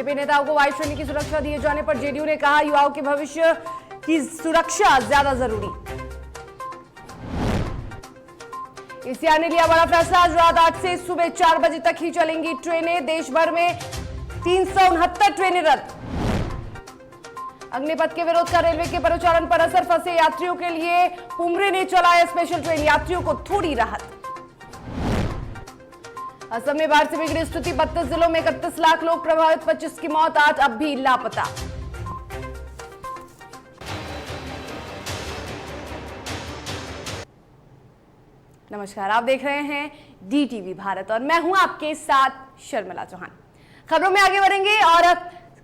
BJP नेताओं को वायु श्रेणी की सुरक्षा दिए जाने पर जेडीयू ने कहा युवाओं के भविष्य की सुरक्षा ज्यादा जरूरी। ईसीआर ने लिया बड़ा फैसला, आज रात 8 से सुबह 4 बजे तक ही चलेंगी ट्रेनें। देश भर में 369 ट्रेनें रद्द। अग्निपथ के विरोध का रेलवे के परिचालन पर असर, फंसे यात्रियों के लिए पुमरे ने चलाया स्पेशल ट्रेन, यात्रियों को थोड़ी राहत। असम में बाढ़ से बिगड़ी स्थिति, 32 जिलों में 31 लाख लोग प्रभावित, 25 की मौत, 8 अब भी लापता। नमस्कार, आप देख रहे हैं DTV भारत और मैं हूं आपके साथ शर्मिला चौहान। खबरों में आगे बढ़ेंगे और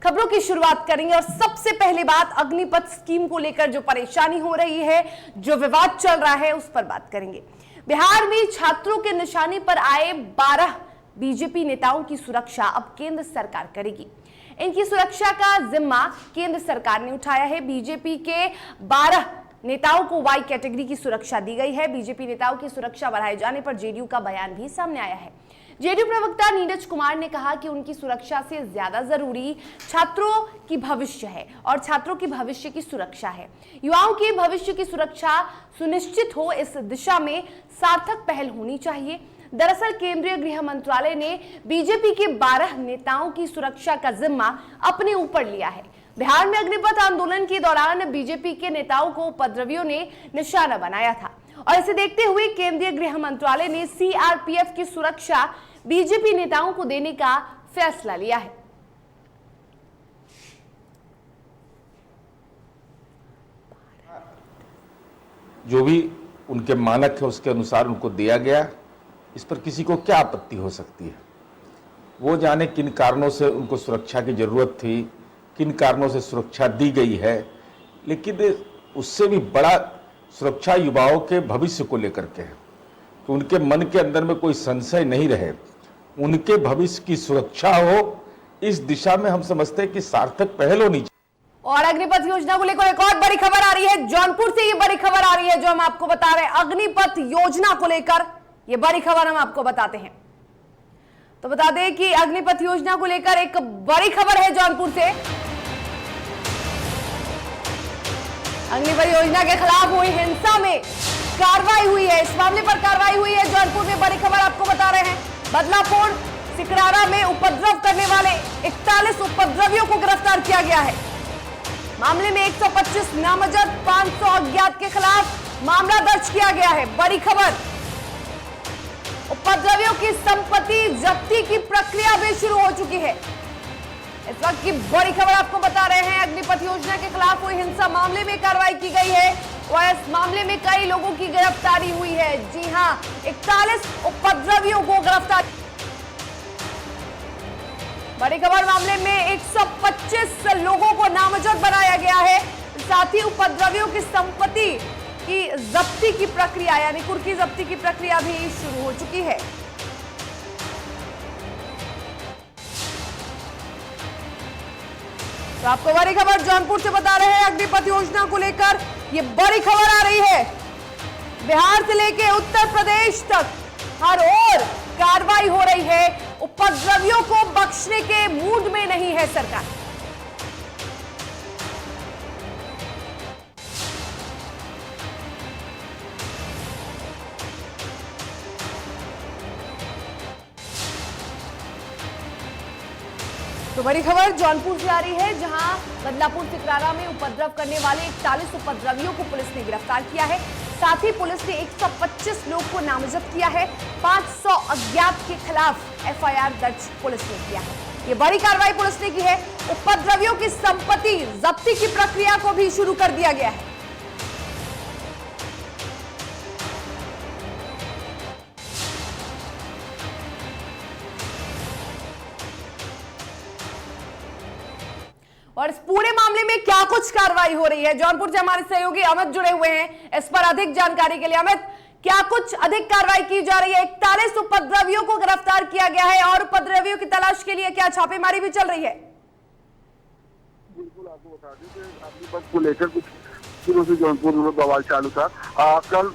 खबरों की शुरुआत करेंगे और सबसे पहले बात अग्निपथ स्कीम को लेकर जो परेशानी हो रही है, जो विवाद चल रहा है, उस पर बात करेंगे। बिहार में छात्रों के निशाने पर आए 12 बीजेपी नेताओं की सुरक्षा अब केंद्र सरकार करेगी। इनकी सुरक्षा का जिम्मा केंद्र सरकार ने उठाया है। बीजेपी के 12 नेताओं को वाई कैटेगरी की सुरक्षा दी गई है। बीजेपी नेताओं की सुरक्षा बढ़ाए जाने पर जेडीयू का बयान भी सामने आया है। जेडीयू प्रवक्ता नीरज कुमार ने कहा कि उनकी सुरक्षा से ज्यादा जरूरी छात्रों की भविष्य है और छात्रों की भविष्य की सुरक्षा है। युवाओं के भविष्य की सुरक्षा सुनिश्चित हो, इस दिशा में सार्थक पहल होनी चाहिए। दरअसल केंद्रीय गृह मंत्रालय ने बीजेपी के 12 नेताओं की सुरक्षा का जिम्मा अपने ऊपर लिया है। बिहार में अग्निपथ आंदोलन के दौरान बीजेपी के नेताओं को उपद्रवियों ने निशाना बनाया था और इसे देखते हुए केंद्रीय गृह मंत्रालय ने सीआरपीएफ की सुरक्षा बीजेपी नेताओं को देने का फैसला लिया है। जो भी उनके मानक है उसके अनुसार उनको दिया गया, इस पर किसी को क्या आपत्ति हो सकती है। वो जाने किन कारणों से उनको सुरक्षा की जरूरत थी, किन कारणों से सुरक्षा दी गई है, लेकिन उससे भी बड़ा सुरक्षा युवाओं के भविष्य को लेकर के है कि उनके मन के अंदर में कोई संशय नहीं रहे, उनके भविष्य की सुरक्षा हो, इस दिशा में हम समझते हैं कि सार्थक पहल होनी चाहिए। और अग्निपथ योजना को लेकर एक और बड़ी खबर आ रही है। जौनपुर से ये बड़ी खबर आ रही है जो हम आपको बता रहे हैं। अग्निपथ योजना को लेकर ये बड़ी खबर हम आपको बताते हैं। तो बता दें कि अग्निपथ योजना को लेकर एक बड़ी खबर है जौनपुर से। अग्निपथ योजना के खिलाफ हुई हिंसा में कार्रवाई हुई है। इस मामले पर कार्रवाई हुई है। जौनपुर में बड़ी खबर आपको बता रहे हैं। बदलापुर सिकरारा में उपद्रव करने वाले 41 उपद्रवियों को गिरफ्तार किया गया है। मामले में 125 नामजद, 500 अज्ञात के खिलाफ मामला दर्ज किया गया है। बड़ी खबर, उपद्रवियों की संपत्ति जब्ती की प्रक्रिया भी शुरू हो चुकी है। इस वक्त की बड़ी खबर आपको बता रहे हैं। अग्निपथ योजना के खिलाफ हुई हिंसा मामले में कार्रवाई की गई है और इस मामले में कई लोगों की गिरफ्तारी हुई है। जी हां, 41 उपद्रवियों को गिरफ्तार। बड़ी खबर, मामले में 125 लोगों को नामजद बनाया गया है। साथ ही उपद्रवियों की संपत्ति की जब्ती की प्रक्रिया यानी कुर्की जब्ती की प्रक्रिया भी शुरू हो चुकी है। तो आपको बड़ी खबर जौनपुर से बता रहे हैं। अग्निपथ योजना को लेकर ये बड़ी खबर आ रही है। बिहार से लेकर उत्तर प्रदेश तक हर ओर कार्रवाई हो रही है। उपद्रवियों को बख्शने के मूड में नहीं है सरकार। तो बड़ी खबर जौनपुर से आ रही है, जहां बदलापुर सिकरारा में उपद्रव करने वाले 41 उपद्रवियों को पुलिस ने गिरफ्तार किया है। साथ ही पुलिस ने 125 लोग को नामजद किया है। 500 अज्ञात के खिलाफ एफआईआर दर्ज पुलिस ने किया है। ये बड़ी कार्रवाई पुलिस ने की है। उपद्रवियों की संपत्ति जब्ती की प्रक्रिया को भी शुरू कर दिया गया है। और इस पूरे मामले में क्या कुछ कार्रवाई हो रही है, जौनपुर से हमारे सहयोगी अमित जुड़े हुए हैं इस पर अधिक जानकारी के लिए। अमित, क्या कुछ अधिक कार्रवाई की जा रही है? 41 उपद्रवियों को गिरफ्तार किया गया है और उपद्रवियों की तलाश के लिए क्या छापेमारी भी चल रही है? बिल्कुल, आपको बता दें कि अग्निपथ को लेकर कुछ दिनों से जौनपुर में बवाल चालू था। कल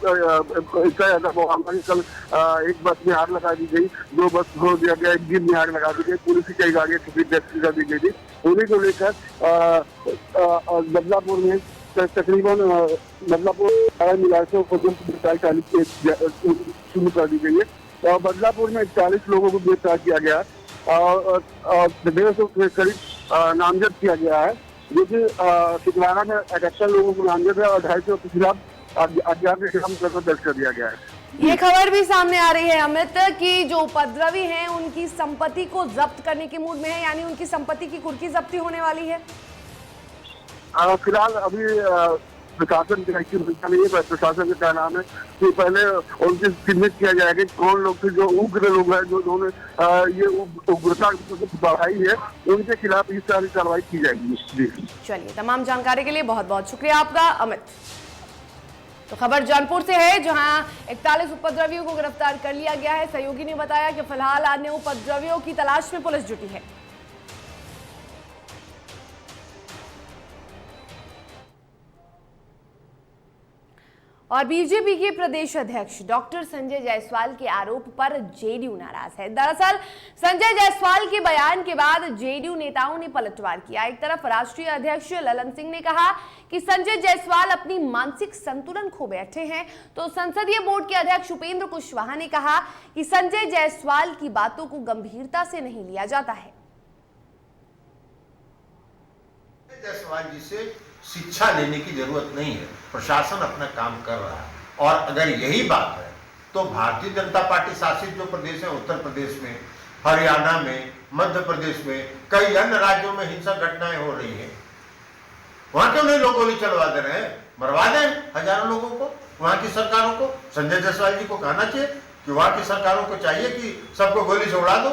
इतना ज्यादा बवाल था कि कल एक बस में आग लगा दी गई, 2 बस छोड़ दिया गया, एक दिन में आग लगा दी गई, पुलिस की कई गाड़ियां कर दी गई थी। उन्हीं को लेकर बदलापुर में तकरीबन बदलापुर मिला से शुरू कर दी गई है। बदलापुर में 40 लोगों को गिरफ्तार किया गया और 150 के करीब नामजद किया गया है, जो कि टिकराना में 78 लोगों को नामजद है और 250 के खिलाफ अज्ञात के खिलाफ मुकदमा दर्ज कर दिया गया है। ये खबर भी सामने आ रही है अमित कि जो उपद्रवी हैं उनकी संपत्ति को जब्त करने के मूड में है, यानी उनकी संपत्ति की कुर्की जब्ती होने वाली है। फिलहाल अभी प्रशासन की नहीं है, प्रशासन का नाम है कि पहले उनकी चिन्हित किया जाएगा कि कौन लोग थे जो उग्र लोग हैं, जो उन्होंने ये उग्रता बढ़ाई है, उनके खिलाफ इस तरह की कार्रवाई की जाएगी। चलिए, तमाम जानकारी के लिए बहुत बहुत शुक्रिया आपका अमित। तो खबर जौनपुर से है, जहां 41 उपद्रवियों को गिरफ्तार कर लिया गया है। सहयोगी ने बताया कि फिलहाल अन्य उपद्रवियों की तलाश में पुलिस जुटी है। और बीजेपी के प्रदेश अध्यक्ष डॉक्टर संजय जायसवाल के आरोप पर जेडीयू नाराज है। दरअसल संजय जायसवाल के बयान के बाद जेडीयू नेताओं ने पलटवार किया। एक तरफ राष्ट्रीय अध्यक्ष ललन सिंह ने कहा कि संजय जायसवाल अपनी मानसिक संतुलन खो बैठे हैं, तो संसदीय बोर्ड के अध्यक्ष उपेंद्र कुशवाहा ने कहा कि संजय जायसवाल की बातों को गंभीरता से नहीं लिया जाता है। जायसवाल जी से शिक्षा लेने की जरूरत नहीं है, प्रशासन अपना काम कर रहा है। और अगर यही बात है तो भारतीय जनता पार्टी शासित जो प्रदेश है, उत्तर प्रदेश में, हरियाणा में, मध्य प्रदेश में, कई अन्य राज्यों में हिंसक घटनाएं हो रही हैं, वहां क्यों नहीं लोग गोली चलवा दे रहे हैं? मरवा दें हजारों लोगों को, वहां की सरकारों को। संजय जायसवाल जी को कहना चाहिए कि वहां की सरकारों को चाहिए कि सबको गोली से उड़ा दो।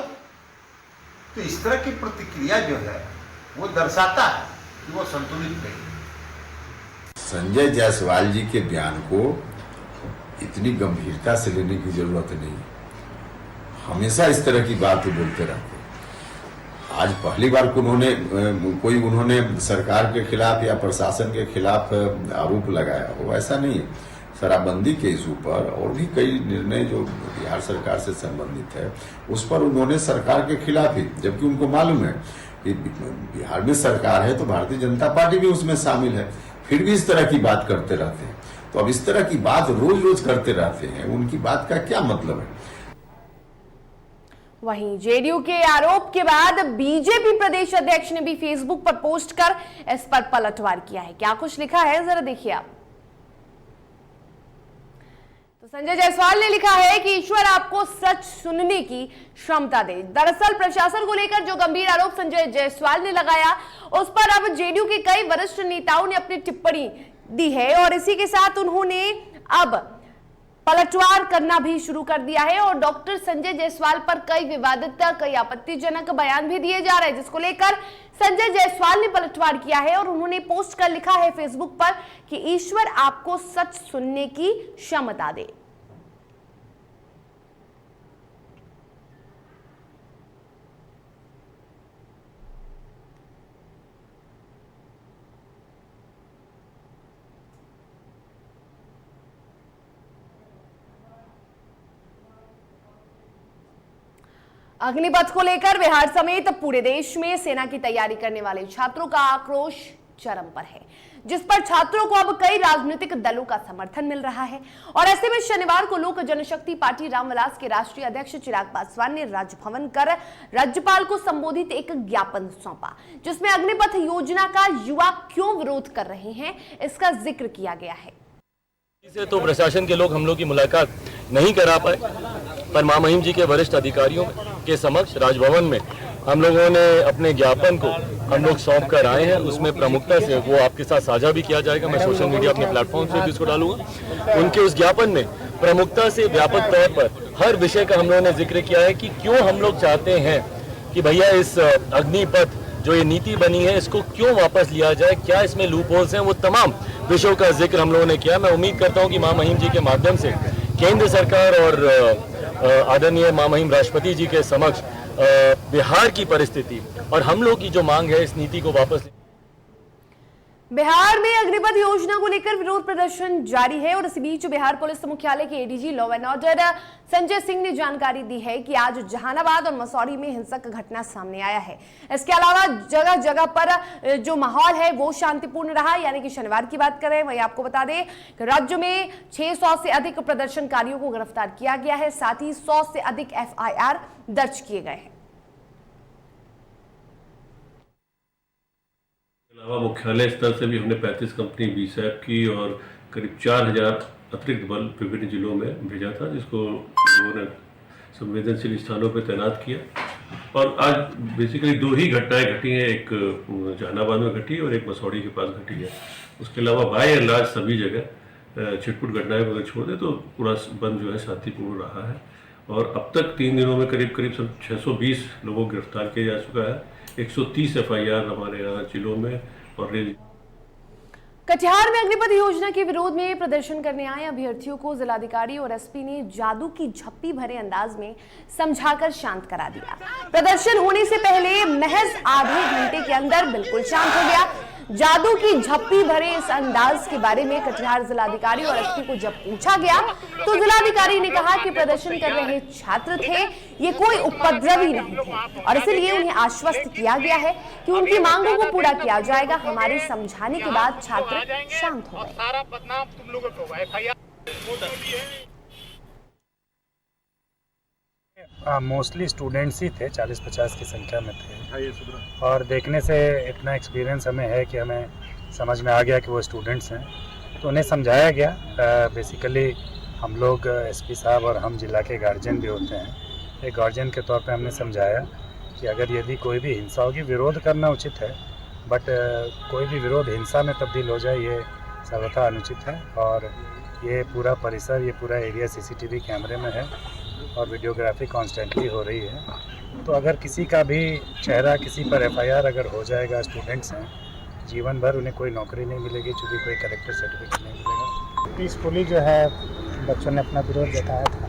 तो इस तरह की प्रतिक्रिया जो है वो दर्शाता है कि वो संतुलित नहीं। संजय जायसवाल जी के बयान को इतनी गंभीरता से लेने की जरूरत नहीं। हमेशा इस तरह की बात बोलते रहते। आज पहली बार को उन्होंने सरकार के खिलाफ या प्रशासन के खिलाफ आरोप लगाया हो, ऐसा नहीं है। शराबबंदी के इशू पर और भी कई निर्णय जो बिहार सरकार से संबंधित है, उस पर उन्होंने सरकार के खिलाफ ही, जबकि उनको मालूम है कि बिहार में सरकार है तो भारतीय जनता पार्टी भी उसमें शामिल है, फिर भी इस तरह की बात करते रहते हैं। तो अब इस तरह की बात रोज रोज करते रहते हैं, उनकी बात का क्या मतलब है? वहीं जेडीयू के आरोप के बाद बीजेपी प्रदेश अध्यक्ष ने भी फेसबुक पर पोस्ट कर इस पर पलटवार किया है। क्या कुछ लिखा है जरा देखिए आप। तो संजय जायसवाल ने लिखा है कि ईश्वर आपको सच सुनने की क्षमता दे। दरअसल प्रशासन को लेकर जो गंभीर आरोप संजय जायसवाल ने लगाया, उस पर अब जेडीयू के कई वरिष्ठ नेताओं ने अपनी टिप्पणी दी है और इसी के साथ उन्होंने अब पलटवार करना भी शुरू कर दिया है और डॉक्टर संजय जायसवाल पर कई विवादित, कई आपत्तिजनक बयान भी दिए जा रहे हैं, जिसको लेकर संजय जायसवाल ने पलटवार किया है और उन्होंने पोस्ट कर लिखा है फेसबुक पर कि ईश्वर आपको सच सुनने की क्षमता दे। अग्निपथ को लेकर बिहार समेत पूरे देश में सेना की तैयारी करने वाले छात्रों का आक्रोश चरम पर है, जिस पर छात्रों को अब कई राजनीतिक दलों का समर्थन मिल रहा है। और ऐसे में शनिवार को लोक जनशक्ति पार्टी रामविलास के राष्ट्रीय अध्यक्ष चिराग पासवान ने राजभवन कर राज्यपाल को संबोधित एक ज्ञापन सौंपा, जिसमें अग्निपथ योजना का युवा क्यों विरोध कर रहे हैं इसका जिक्र किया गया है। से तो प्रशासन के लोग हम लोग की मुलाकात नहीं करा पाए, पर मां महिम जी के वरिष्ठ अधिकारियों के समक्ष राजभवन में हम लोगों ने अपने ज्ञापन को हम लोग सौंप कर आए हैं। उसमें प्रमुखता से वो आपके साथ साझा भी किया जाएगा, मैं सोशल मीडिया अपने प्लेटफॉर्म से भी इसको डालूंगा। उनके उस ज्ञापन में प्रमुखता से व्यापक तौर पर हर विषय का हम लोगों ने जिक्र किया है कि क्यों हम लोग चाहते हैं कि भैया इस अग्निपथ जो ये नीति बनी है इसको क्यों वापस लिया जाए, क्या इसमें लूप होल्स हैं, वो तमाम विषयों का जिक्र हम लोगों ने किया। मैं उम्मीद करता हूं कि मां महिम जी के माध्यम से केंद्र सरकार और आदरणीय मां महिम राष्ट्रपति जी के समक्ष बिहार की परिस्थिति और हम लोग की जो मांग है इस नीति को वापस। बिहार में अग्निपथ योजना को लेकर विरोध प्रदर्शन जारी है और इसी बीच बिहार पुलिस मुख्यालय के ADG law and order Sanjay Singh ने जानकारी दी है कि आज जहानाबाद और मसौरी में हिंसक घटना सामने आया है। इसके अलावा जगह जगह पर जो माहौल है वो शांतिपूर्ण रहा, यानी कि शनिवार की बात करें। वहीं आपको बता दें कि राज्य में 600 से अधिक प्रदर्शनकारियों को गिरफ्तार किया गया है, साथ ही 100 से अधिक FIR दर्ज किए गए हैं। अलावा मुख्यालय स्तर से भी हमने 35 कंपनी BSAP की और करीब 4000 अतिरिक्त बल विभिन्न जिलों में भेजा था, जिसको लोगों ने संवेदनशील स्थानों पर तैनात किया। और आज बेसिकली 2 ही घटनाएं घटी हैं, एक जहानाबाद में घटी और एक मसौड़ी के पास घटी है। उसके अलावा बाय एंड लार्ज सभी जगह छिटपुट घटनाएं अगर छोड़ दे तो पूरा बंद जो है शांतिपूर्ण रहा है। और अब तक 3 दिनों में करीब 620 लोगों को गिरफ्तार किया जा चुका है। 130 FIR हमारे यहाँ जिलों में और रेल। कटिहार में अग्निपथ योजना के विरोध में प्रदर्शन करने आए अभ्यर्थियों को जिलाधिकारी और SP ने जादू की झप्पी भरे अंदाज में समझाकर शांत करा दिया। प्रदर्शन होने से पहले महज आधे घंटे के अंदर बिल्कुल शांत हो गया। जादू की झप्पी भरे इस अंदाज के बारे में कटिहार जिलाधिकारी और SP को जब पूछा गया तो जिलाधिकारी ने कहा कि प्रदर्शन कर रहे छात्र थे, ये कोई उपद्रवी नहीं थे और इसलिए उन्हें आश्वस्त किया गया है कि उनकी मांगों को पूरा किया जाएगा। हमारे समझाने के बाद छात्र शांत हो गए। मोस्टली स्टूडेंट्स ही थे, 40-50 की संख्या में थे और देखने से इतना एक्सपीरियंस हमें है कि हमें समझ में आ गया कि वो स्टूडेंट्स हैं, तो उन्हें समझाया गया। बेसिकली हम लोग SP साहब और हम जिला के गार्जियन भी होते हैं। एक गार्जियन के तौर पे हमने समझाया कि अगर यदि कोई भी हिंसा होगी, विरोध करना उचित है, बट कोई भी विरोध हिंसा में तब्दील हो जाए ये सर्वथा अनुचित है। और ये पूरा परिसर, ये पूरा एरिया CCTV कैमरे में है और वीडियोग्राफी कॉन्स्टेंटली हो रही है। तो अगर किसी का भी चेहरा, किसी पर FIR अगर हो जाएगा, स्टूडेंट्स हैं, जीवन भर उन्हें कोई नौकरी नहीं मिलेगी, चूँकि कोई कैरेक्टर सर्टिफिकेट नहीं मिलेगा। पीसफुली जो है बच्चों ने अपना विरोध जताया था,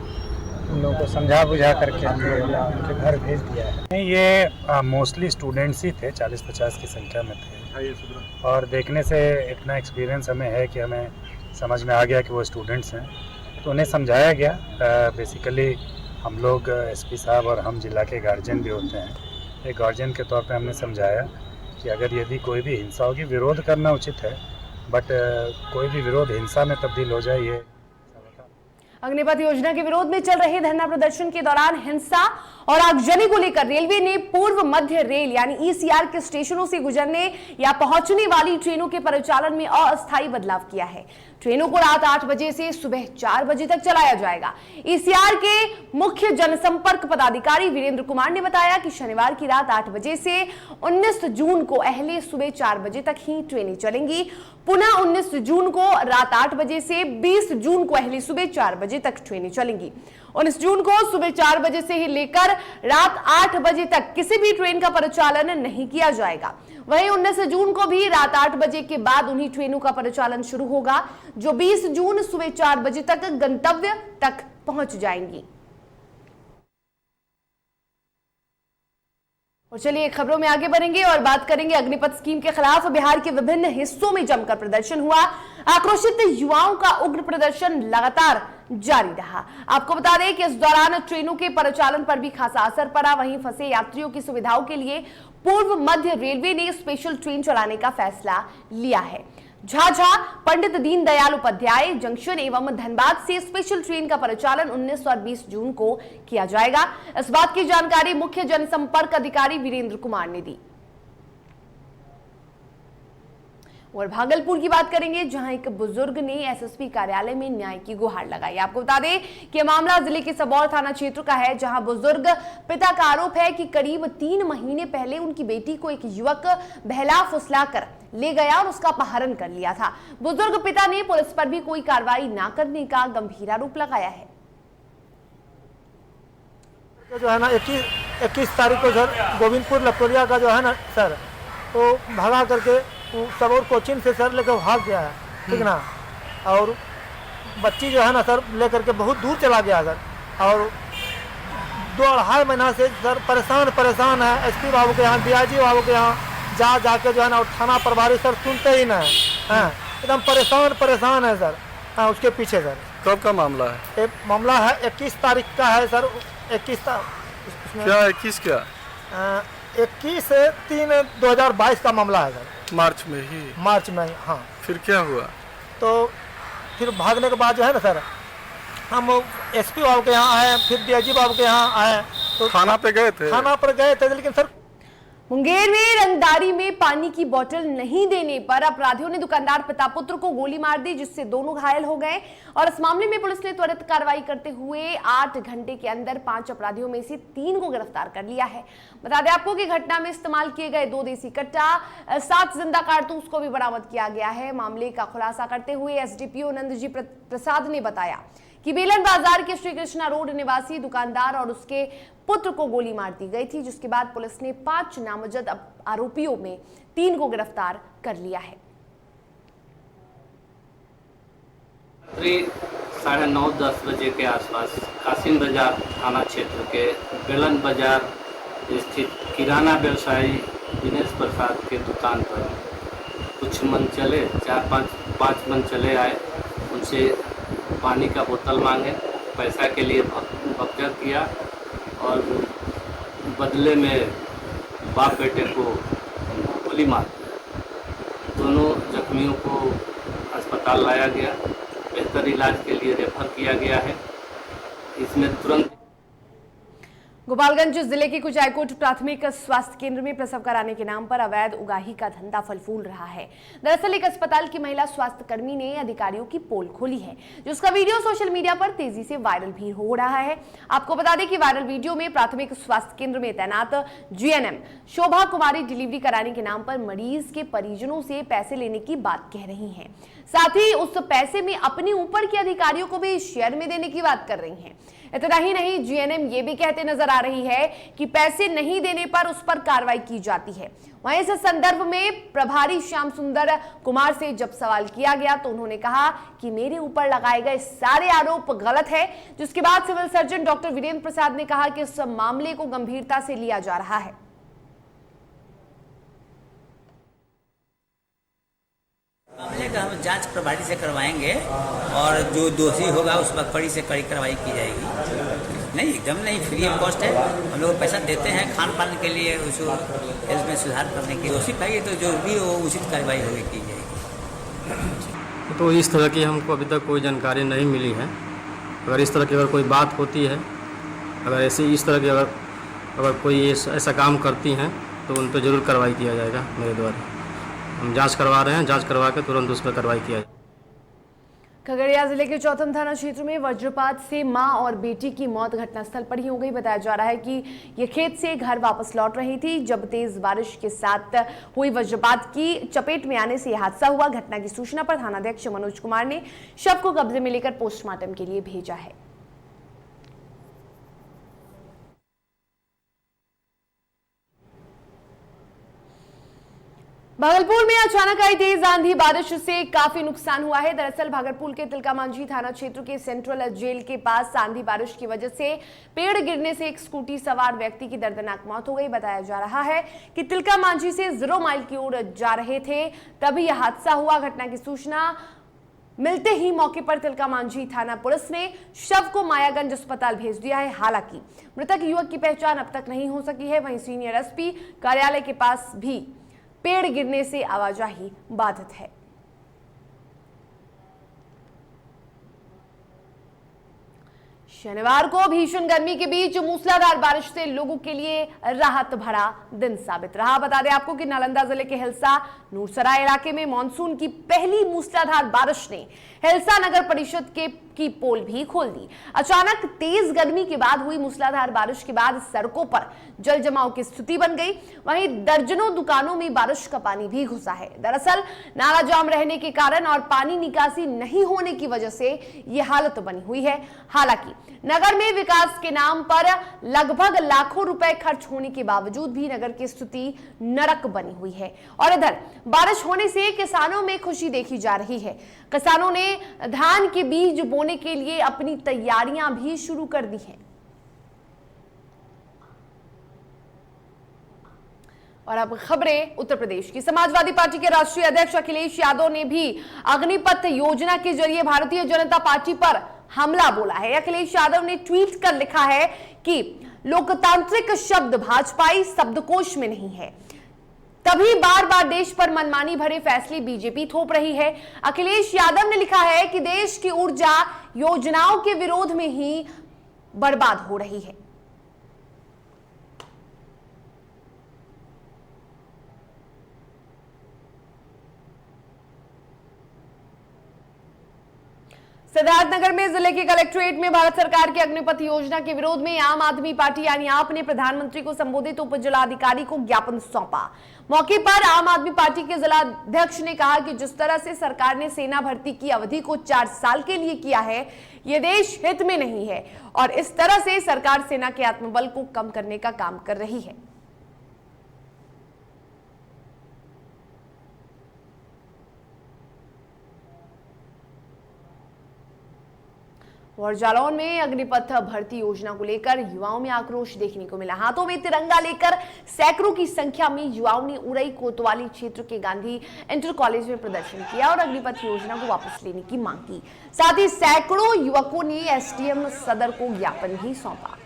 उन लोगों को समझा बुझा करके हम लोग उनके घर भेज दिया है। नहीं, ये मोस्टली स्टूडेंट्स ही थे, 40-50 की संख्या में थे और देखने से इतना एक्सपीरियंस हमें है कि हमें समझ में आ गया कि वो स्टूडेंट्स हैं, तो उन्हें समझाया गया। बेसिकली हम लोग SP साहब और हम जिला के गार्जियन भी होते हैं। एक गार्जियन के तौर पे हमने समझाया कि अगर यदि कोई भी हिंसा होगी, विरोध करना उचित है, बट कोई भी विरोध हिंसा में तब्दील हो जाए ये। अग्निपथ योजना के विरोध में चल रहे धरना प्रदर्शन के दौरान हिंसा और आगजनी को लेकर रेलवे ने पूर्व मध्य रेल यानी ECR के स्टेशनों से गुजरने या पहुंचने वाली ट्रेनों के परिचालन में अस्थायी बदलाव किया है। ट्रेनों को रात 8 बजे से सुबह 4 बजे तक चलाया जाएगा। ECR के मुख्य जनसंपर्क पदाधिकारी वीरेंद्र कुमार ने बताया कि शनिवार की रात 8 बजे से 19 जून को अहले सुबह 4 बजे तक ही ट्रेनें चलेंगी। पुनः 19 जून को रात 8 बजे से 20 जून को अहले सुबह 4 बजे तक ट्रेनें चलेंगी। 19 जून को सुबह 4 बजे से ही लेकर रात 8 बजे तक किसी भी ट्रेन का परिचालन नहीं किया जाएगा। वहीं 19 जून को भी रात 8 बजे के बाद उन्हीं ट्रेनों का परिचालन शुरू होगा जो 20 जून सुबह 4 बजे तक गंतव्य तक पहुंच जाएंगी। और चलिए खबरों में आगे बढ़ेंगे और बात करेंगे अग्निपथ स्कीम के खिलाफ बिहार के विभिन्न हिस्सों में जमकर प्रदर्शन हुआ। आक्रोशित युवाओं का उग्र प्रदर्शन लगातार जारी रहा। आपको बता दें कि इस दौरान ट्रेनों के परिचालन पर भी खासा असर पड़ा। वहीं फंसे यात्रियों की सुविधाओं के लिए पूर्व मध्य रेलवे ने स्पेशल ट्रेन चलाने का फैसला लिया है। झाझा पंडित दीनदयाल उपाध्याय जंक्शन एवं धनबाद से स्पेशल ट्रेन का परिचालन 19 और 20 जून को किया जाएगा। इस बात की जानकारी मुख्य जनसंपर्क अधिकारी वीरेंद्र कुमार ने दी। और भागलपुर की बात करेंगे जहां एक बुजुर्ग ने SSP कार्यालय में न्याय की गुहार लगाई। आपको बता दें कि मामला जिले के सबौर थाना क्षेत्र का है, जहां बुजुर्ग पिता का आरोप है कि करीब 3 महीने पहले उनकी बेटी को एक युवक बहला फुसला कर ले गया और उसका अपहरण कर लिया था। बुजुर्ग पिता ने पुलिस पर भी कोई कार्रवाई न करने का गंभीर आरोप लगाया है। जो है ना 21 तारीख को सर गोविंदपुर लखोरिया का जो है ना सर, तो भगा करके सब और कोचिंग से सर लेकर भाग गया है, ठीक ना। और बच्ची जो है ना सर लेकर के बहुत दूर चला गया सर, और 2-2.5 महीना से सर परेशान है। SP बाबू के यहाँ, DIG बाबू के यहाँ जाके जो है ना थाना प्रभारी सर सुनते ही नहीं हैं, एकदम परेशान है सर। हाँ, उसके पीछे सर। कब का मामला है? एक मामला है 21 तारीख का है सर। 21 क्या 21 क्या? 21/3/2022 का मामला है सर। मार्च में ही? मार्च में, हाँ। फिर क्या हुआ? तो फिर भागने के बाद जो है ना सर, हम एसपी बाबू के यहाँ आए, फिर डीआईजी बाबू के यहाँ आए। तो थाना पे गए थे? थाना पर गए थे, लेकिन सर मुंगेर में रंगदारी में पानी की बोतल नहीं देने पर अपराधियों ने दुकानदार पिता पुत्र को गोली मार दी, जिससे दोनों घायल हो गए। और इस मामले में पुलिस ने त्वरित कार्रवाई करते हुए 8 घंटे के अंदर 5 अपराधियों में से 3 को गिरफ्तार कर लिया है। बता दें आपको कि घटना में इस्तेमाल किए गए 2 देसी कट्टा, 7 जिंदा कारतूस को भी बरामद किया गया है। मामले का खुलासा करते हुए एसडीपीओ नंदजी प्रसाद ने बताया कि बेलन बाजार के श्री कृष्णा रोड निवासी दुकानदार और उसके पुत्र को गोली मार दी गई थी, जिसके बाद पुलिस ने 5 नामजद आरोपियों में 3 को गिरफ्तार कर लिया है। 9:30 बजे के आसपास कासिम बाजार थाना क्षेत्र के बेलन बाजार स्थित किराना व्यवसायी दिनेश प्रसाद के दुकान पर कुछ मन चले, 4-5 मन चले आए। उनसे पानी का बोतल मांगे, पैसा के लिए भगदड़ किया और बदले में बाप बेटे को गोली मार दिया। दोनों जख्मियों को अस्पताल लाया गया, बेहतर इलाज के लिए रेफर किया गया है। इसमें तुरंत गोपालगंज जिले के कुचायकोट प्राथमिक स्वास्थ्य केंद्र में प्रसव कराने के नाम पर अवैध उगाही का धंधा फल फूल रहा है। दरअसल एक अस्पताल की महिला स्वास्थ्य कर्मी ने अधिकारियों की पोल खोली है, जिसका वीडियो सोशल मीडिया पर तेजी से वायरल भी हो रहा है। आपको बता दें कि वायरल वीडियो में प्राथमिक स्वास्थ्य केंद्र में तैनात जीएनएम शोभा कुमारी डिलीवरी कराने के नाम पर मरीज के परिजनों से पैसे लेने की बात कह रही है, साथ ही उस पैसे में अपने ऊपर के अधिकारियों को भी शेयर में देने की बात कर रही हैं। इतना ही नहीं, जीएनएम ये भी कहते नजर आ रही है कि पैसे नहीं देने पर उस पर कार्रवाई की जाती है। वहीं इस संदर्भ में प्रभारी श्याम सुंदर कुमार से जब सवाल किया गया तो उन्होंने कहा कि मेरे ऊपर लगाए गए सारे आरोप गलत है, जिसके बाद सिविल सर्जन डॉक्टर वीरेंद्र प्रसाद ने कहा कि इस मामले को गंभीरता से लिया जा रहा है। मामले का हम जांच प्रभारी से करवाएंगे और जो दोषी होगा उस पर कड़ी से कड़ी कार्रवाई की जाएगी। नहीं, एकदम नहीं, फ्री ऑफ कॉस्ट है। हम लोग पैसा देते हैं खान पान के लिए, उसको हेल्थ में सुधार करने के। दोषी पाएंगे तो जो भी हो उचित कार्रवाई होगी की जाएगी। तो इस तरह की हमको अभी तक कोई जानकारी नहीं मिली है। अगर इस तरह की अगर कोई बात होती है, अगर ऐसी इस तरह की अगर कोई ऐसा काम करती हैं तो उन पर जरूर कार्रवाई किया जाएगा मेरे द्वारा। हम जांच करवा रहे हैं, जांच करवा के तुरंत उस पर कार्रवाई किया जाए। खगड़िया जिले के चौथम थाना क्षेत्र में वज्रपात से मां और बेटी की मौत घटनास्थल पर ही हो गई। बताया जा रहा है कि ये खेत से घर वापस लौट रही थी जब तेज बारिश के साथ हुई वज्रपात की चपेट में आने से यह हादसा हुआ। घटना की सूचना पर थानाध्यक्ष मनोज कुमार ने शव को कब्जे में लेकर पोस्टमार्टम के लिए भेजा है। भागलपुर में अचानक आई तेज आंधी बारिश से काफी नुकसान हुआ है। दरअसल भागलपुर के तिलका मांझी थाना क्षेत्र के सेंट्रल जेल के पास आंधी बारिश की वजह से पेड़ गिरने से एक स्कूटी सवार व्यक्ति की दर्दनाक मौत हो गई। बताया जा रहा है कि तिलका मांझी से 0 माइल की ओर जा रहे थे, तभी यह हादसा हुआ। घटना की सूचना मिलते ही मौके पर तिलका मांझी थाना पुलिस ने शव को मायागंज अस्पताल भेज दिया है। हालांकि मृतक युवक की पहचान अब तक नहीं हो सकी है। वहीं सीनियर एसपी कार्यालय के पास भी पेड़ गिरने से आवाजाही बाधित है। शनिवार को भीषण गर्मी के बीच मूसलाधार बारिश से लोगों के लिए राहत भरा दिन साबित रहा। बता दें आपको कि नालंदा जिले के हिलसा नूरसराय इलाके में मानसून की पहली मूसलाधार बारिश ने हिलसा नगर परिषद की पोल भी खोल दी। अचानक तेज गर्मी के बाद हुई मूसलाधार बारिश के बाद सड़कों पर जल जमाव की स्थिति बन गई। वहीं दर्जनों दुकानों में बारिश का पानी भी घुसा है। दरअसल नाला जाम रहने के कारण और पानी निकासी नहीं होने की वजह से यह हालत बनी हुई है। हालांकि नगर में विकास के नाम पर लगभग लाखों रुपए खर्च होने के बावजूद भी नगर की स्थिति नरक बनी हुई है। और इधर बारिश होने से किसानों में खुशी देखी जा रही है। किसानों ने धान के बीज बोने के लिए अपनी तैयारियां भी शुरू कर दी हैं। और अब खबरें उत्तर प्रदेश की। समाजवादी पार्टी के राष्ट्रीय अध्यक्ष अखिलेश यादव ने भी अग्निपथ योजना के जरिए भारतीय जनता पार्टी पर हमला बोला है। अखिलेश यादव ने ट्वीट कर लिखा है कि लोकतांत्रिक शब्द भाजपाई शब्दकोश में नहीं है, तभी बार बार देश पर मनमानी भरे फैसले बीजेपी थोप रही है। अखिलेश यादव ने लिखा है कि देश की ऊर्जा योजनाओं के विरोध में ही बर्बाद हो रही है। सिद्धार्थनगर में जिले के कलेक्ट्रेट में भारत सरकार की अग्निपथ योजना के विरोध में आम आदमी पार्टी यानी आप ने प्रधानमंत्री को संबोधित उप जिलाधिकारी को ज्ञापन सौंपा। मौके पर आम आदमी पार्टी के जिलाध्यक्ष ने कहा कि जिस तरह से सरकार ने सेना भर्ती की अवधि को 4 साल के लिए किया है, ये देश हित में नहीं है और इस तरह से सरकार सेना के आत्मबल को कम करने का काम कर रही है। और जालौन में अग्निपथ भर्ती योजना को लेकर युवाओं में आक्रोश देखने को मिला। हाथों में तिरंगा लेकर सैकड़ों की संख्या में युवाओं ने उरई कोतवाली क्षेत्र के गांधी इंटर कॉलेज में प्रदर्शन किया और अग्निपथ योजना को वापस लेने की मांग की। साथ ही सैकड़ों युवकों ने एसडीएम सदर को ज्ञापन भी सौंपा।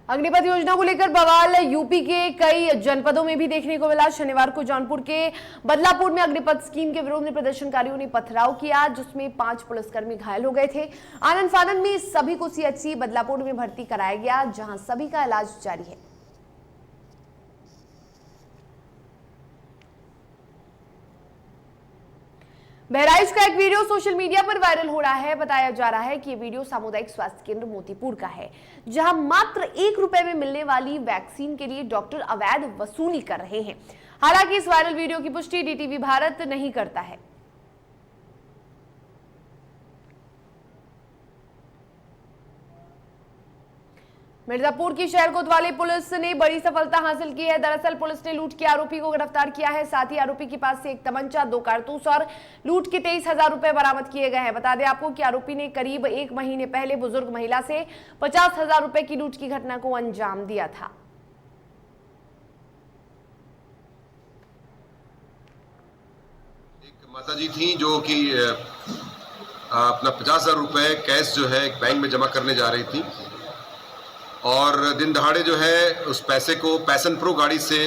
अग्निपथ योजना को लेकर बवाल यूपी के कई जनपदों में भी देखने को मिला। शनिवार को जौनपुर के बदलापुर में अग्निपथ स्कीम के विरोध में प्रदर्शनकारियों ने पथराव किया, जिसमें 5 पुलिसकर्मी घायल हो गए थे। आनंद फानंद में सभी को सीएचसी बदलापुर में भर्ती कराया गया, जहां सभी का इलाज जारी है। बहराइच का एक वीडियो सोशल मीडिया पर वायरल हो रहा है। बताया जा रहा है कि ये वीडियो सामुदायिक स्वास्थ्य केंद्र मोतीपुर का है, जहां मात्र 1 रुपए में मिलने वाली वैक्सीन के लिए डॉक्टर अवैध वसूली कर रहे हैं। हालांकि इस वायरल वीडियो की पुष्टि डीटीवी भारत नहीं करता है। मिर्जापुर की शहर कोतवाली पुलिस ने बड़ी सफलता हासिल की है। दरअसल पुलिस ने लूट के आरोपी को गिरफ्तार किया है। साथ ही आरोपी के पास से एक तमंचा, 2 कारतूस और लूट के 23,000 रुपए बरामद किए गए हैं। बता दें आपको कि आरोपी ने करीब 1 महीने पहले बुजुर्ग महिला से 50,000 रुपए की लूट की घटना को अंजाम दिया था। एक माता जी थी जो कि अपना 50,000 रुपए कैश जो है एक बैंक में जमा करने जा रही थी और दिन दहाड़े जो है उस पैसे को पैशन प्रो गाड़ी से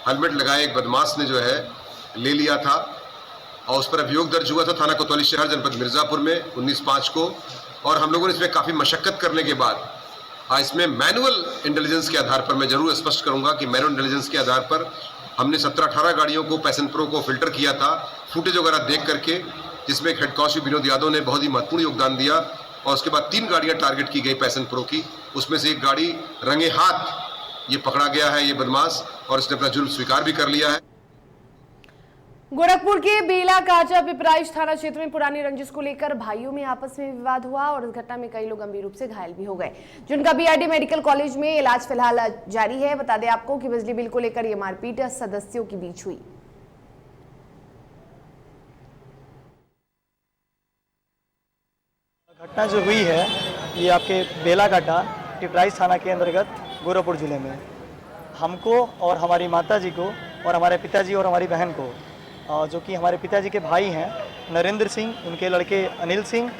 हेलमेट लगाए एक बदमाश ने जो है ले लिया था और उस पर अभियोग दर्ज हुआ था थाना कोतवाली शहर जनपद मिर्जापुर में 19/5 को। और हम लोगों ने इसमें काफ़ी मशक्कत करने के बाद इसमें मैनुअल इंटेलिजेंस के आधार पर, मैं जरूर स्पष्ट करूंगा कि मैनुअल इंटेलिजेंस के आधार पर हमने 17-18 गाड़ियों को पैशन प्रो को फिल्टर किया था, फुटेज वगैरह देख करके, जिसमें हेड कांस्टेबल विनोद यादव ने बहुत ही महत्वपूर्ण योगदान दिया। और उसके बाद 3 गाड़ियां टारगेट की गई पैशन प्रो की, उसमें से एक गाड़ी रंगे हाथ ये पकड़ा गया है ये बदमाश, और इसने अपना जुर्म स्वीकार भी कर लिया है। गोरखपुर के बेला काजा पिपराइच थाना क्षेत्र में पुरानी रंजिश को लेकर भाइयों में आपस में विवाद हुआ और इस घटना में कई लोग गंभीर रूप से घायल भी हो गए, जिनका बीआरडी मेडिकल कॉलेज में इलाज फिलहाल जारी है। बता दें आपको कि बिजली बिल को लेकर यह मारपीट सदस्यों के बीच हुई। घटना जो हुई है ये आपके बेलाकाटा पिपराइच थाना के अंतर्गत गोरखपुर जिले में हमको और हमारी माताजी को और हमारे पिताजी और हमारी बहन को, जो कि हमारे पिताजी के भाई हैं नरेंद्र सिंह, उनके लड़के अनिल सिंह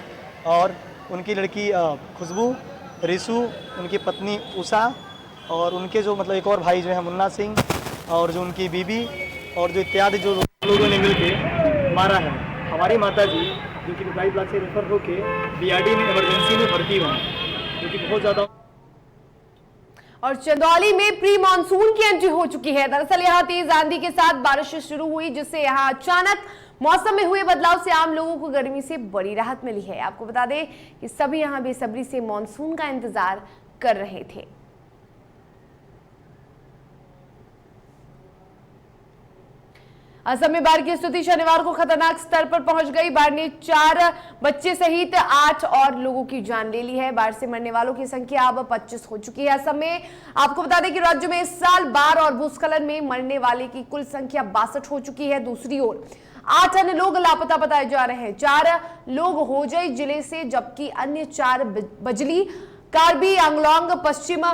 और उनकी लड़की खुशबू, रिशु, उनकी पत्नी उषा और उनके जो मतलब एक और भाई जो है मुन्ना सिंह और जो उनकी बीबी और जो इत्यादि जो लोगों ने मिलकर मारा है। हमारी माताजी जो कि पिपराइच ब्लॉक से रेफर होकर बीआरडी में इमरजेंसी में भर्ती हुआ, जो कि बहुत ज़्यादा। और चंदौली में प्री मानसून की एंट्री हो चुकी है। दरअसल यहां तेज आंधी के साथ बारिश शुरू हुई, जिससे यहां अचानक मौसम में हुए बदलाव से आम लोगों को गर्मी से बड़ी राहत मिली है। आपको बता दें कि सभी यहां बेसब्री से मानसून का इंतजार कर रहे थे। असम में बाढ़ की स्थिति शनिवार को खतरनाक स्तर पर पहुंच गई। बाढ़ ने 4 बच्चे सहित 8 और लोगों की जान ले ली है। बाढ़ से मरने वालों की संख्या अब 25 हो चुकी है। असम में आपको बता दें कि राज्य में इस साल बाढ़ और भूस्खलन में मरने वाले की कुल संख्या 62 हो चुकी है। दूसरी ओर 8 अन्य लोग लापता बताए जा रहे हैं। 4 लोग होजई जिले से जबकि अन्य 4 बजली, कार्बी आंगलोंग, पश्चिम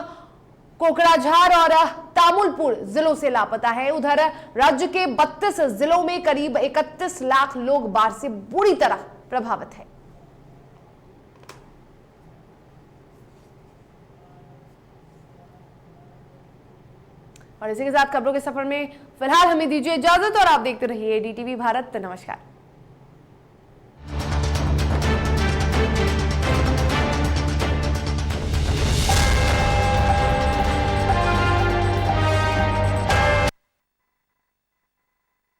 कोकराझार और तामुलपुर जिलों से लापता है। उधर राज्य के 32 जिलों में करीब 31 लाख लोग बाढ़ से बुरी तरह प्रभावित है। और इसी के साथ खबरों के सफर में फिलहाल हमें दीजिए इजाजत और आप देखते रहिए DTV भारत। नमस्कार।